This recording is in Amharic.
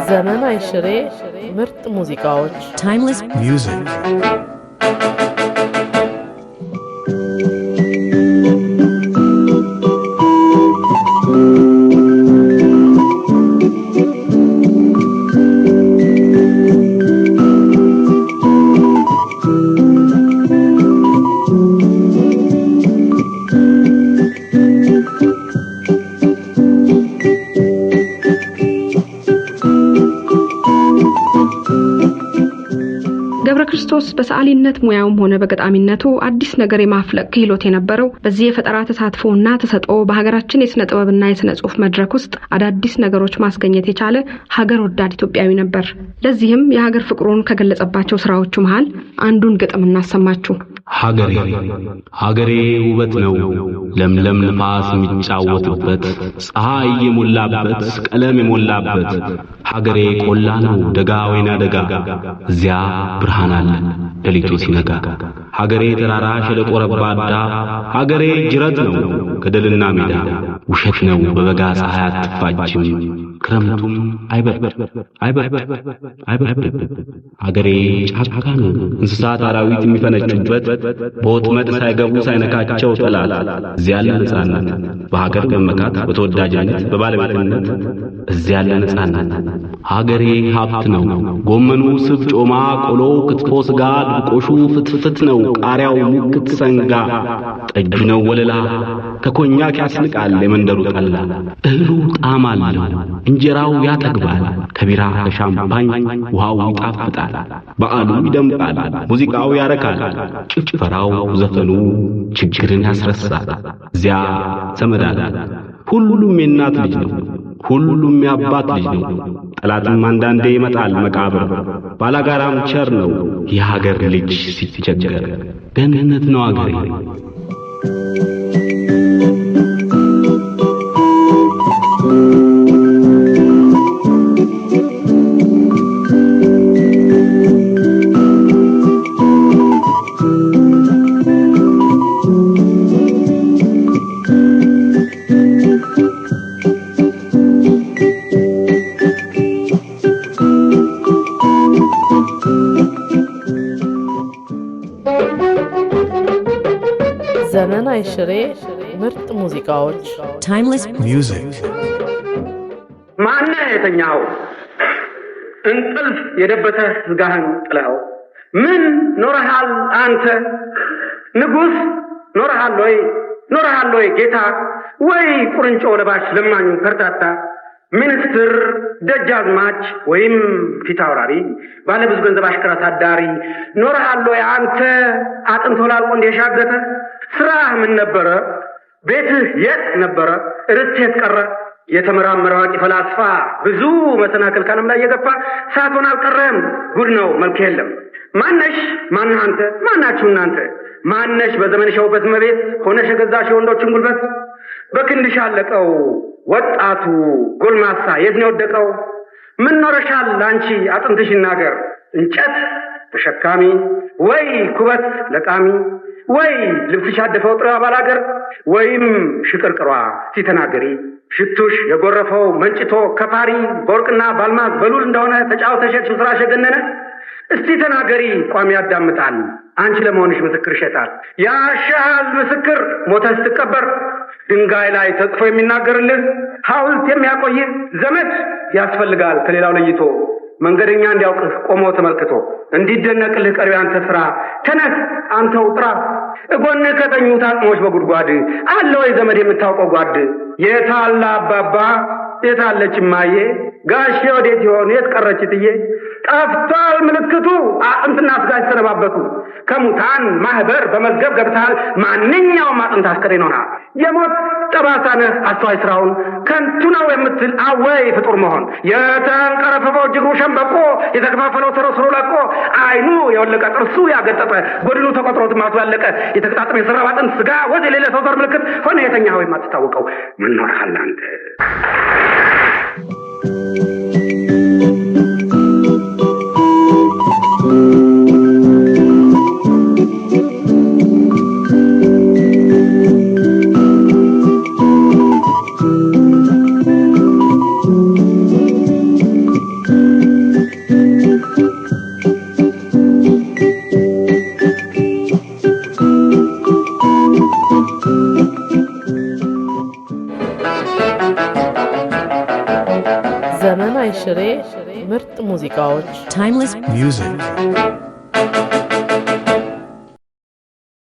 ዘመን አይሽሬ ምርጥ ሙዚቃዎች timeless music ክርስቶስ በሰዓሊነት ሙያውም ሆነ በገጣሚነቱ አዲስ ነገር የማፍለቅ ክህሎት የነበረው በዚህ የፈጠራ ተሳትፎና ተሰጥኦ በሀገራችን የስነ ጥበብና የስነ ጽሑፍ መድረክ ውስጥ አዳዲስ ነገሮች ማስገኘት የቻለ ሀገር ወዳድ ኢትዮጵያዊ ነበር። ለዚህም የሀገር ፍቅሩን ከገለጸባቸው ስራዎቹ መሃል አንዱን ግጥም እናሰማችሁ። ሀገሬ ውበት ነው ለምለም ንፋስ የሚጫወትበት ፀሐይ የሞላበት ቀለም የሞላበት ሀገሬ ቆላ ነው ደጋ ወይና ደጋ እዚያ ብርሃን አለ ሌሊቱ ሲነጋ ሀገሬ ተራራ ሸለቆ ረባዳ ሀገሬ ጅረት ነው ገደልና ሜዳ ውሸት ነው በበጋ ፀሐይ አትፋጅም ክረምቱም አይበርድ ሀገሬ ጫካ ነው እንስሳት አራዊት የሚፈነጩበት በወጥመድ ሳይገቡ ሳይነካቸው ጠላት እዚያ ያለ ነፃነት በሀገር በመካት በተወዳጅነት በባለቤትነት እዚያ ያለ ነፃነት ሀገሬ ሀብት ነው ጎመኑ ስብ ጮማ ቆሎ ክትፎ ስጋ ድቆሹ ፍትፍት ነው ቃሪያው ሙክት ሰንጋ ጠጁ ነው ወለላ ከኮኛክ ያስንቃል የመንደሩ ጠላ እህሉ ጣዕም አለው እንጀራው ያጠግባል ከቢራ ከሻምፓኝ ውሃው ይጣፍጣል በዓሉ ይደምቃል ሙዚቃው ያረካል ጭፈራው ዘፈኑ ችግርን ያስረሳል እዚያ ዘመዳል ሁሉም የእናት ልጅ ነው ሁሉም የአባት ልጅ ነው ጠላትም አንዳንዴ ይመጣል መቃብር ባላጋራም ቸር ነው የሀገር ልጅ ሲቸገር ገነት ነው አገሬ ዘመን አይሽሬ ምርጥ ሙዚቃዎች timeless music ማን የተኛው እንቅልፍ የደበተ ስጋህን ጥለው ምን ኖርሃል አንተ ንጉስ ኖርሃል ወይ ጌታ ወይ ቁርንጮ ለባሽ ለማኙ ከርታታ ሚኒስትር ደጃዝማች ወይም ፊታውራሪ ባለብዙ ገንዘብ አሽከራ ታዳሪ ኖርሃል ወይ አንተ አጥንቶ ላልቆ እንደሻገተ ስራህ ምን ነበረ ቤትህ የት ነበረ ርትህ ቀረ የተመራመረው አቂ ፈላስፋ ብዙ መሰናክል ካለም ላይ የገፋ ሳትሆን አልቀረም ጉድ ነው መልክ የለም ማነሽ አንተ ማናችሁ እናንተ ማነሽ በዘመንሽ ውበት መቤት ሆነሽ ገዛሽ ወንዶችን ጉልበት በክንድሽ አለቀው ወጣቱ ጎልማሳ የት ነው ወደቀው ምን ኖረሻል አንቺ አጥንትሽ ይናገር እንጨት ተሸካሚ ወይ ኩበት ለቃሚ ወይ ልብስሽ አደፈው ጥራ ባላገር ወይም ሽቅርቅሯ ሲተናገሪ ሽቱሽ የጎረፈው መንጭቶ ከፋሪ በወርቅና ባልማዝ በሉል እንደሆነ ተጫውተሽ ስራሽ ገነነ እስቲ ተናገሪ ቋሚ ያዳምጣል አንቺ ለመሆንሽ ምስክር ይሸጣል ያሻል ምስክር ሞተስ ተቀበር ድንጋይ ላይ ተጽፎ የሚናገርልህ ሐውልት የሚያቆይ ዘመድ ያስፈልጋል ከሌላው ለይቶ መንገደኛ እንዲያውቅህ ቆሞ ተመልክቶ እንዲደነቅልህ ቀሪው አንተ ስራ ተነስ አንተው ጥራ እጎንህ ከተኙት አጥሞች በጉድጓድ አለ ወይ ዘመድ የምታውቀው ጓድ የታላ አባባ የታለች ማዬ ጋሼ ወዴት ይሆን የት ቀረች ትዬ ጠፍቷል ምልክቱ አጥንትና ስጋሽ ተነባበቱ ከሙታን ማህበር በመዝገብ ገብታል ማንኛውም አጥንት አስከሬን ሆና የሞት ጠባሳነ አስተዋይ ስራውን ከንቱ ነው የምትል አወይ ፍጡር መሆን የተንቀረፈፈው ጅግሩ ሸምበቆ የተከፋፈለው ተረስሮ ለቆ አይኑ የወለቀ ጥርሱ ያገጠጠ ጎድኑ ተቆጥሮ ትማቱ ያለቀ የተቀጣጠመ የሰራው አጥንት ስጋ ወደ ሌላ ሰው ዘር ምልክት ሆነ የተኛው የማትታወቀው ምን ኖርሃል አንተ ሽሬ ምርጥ ሙዚቃዎች music.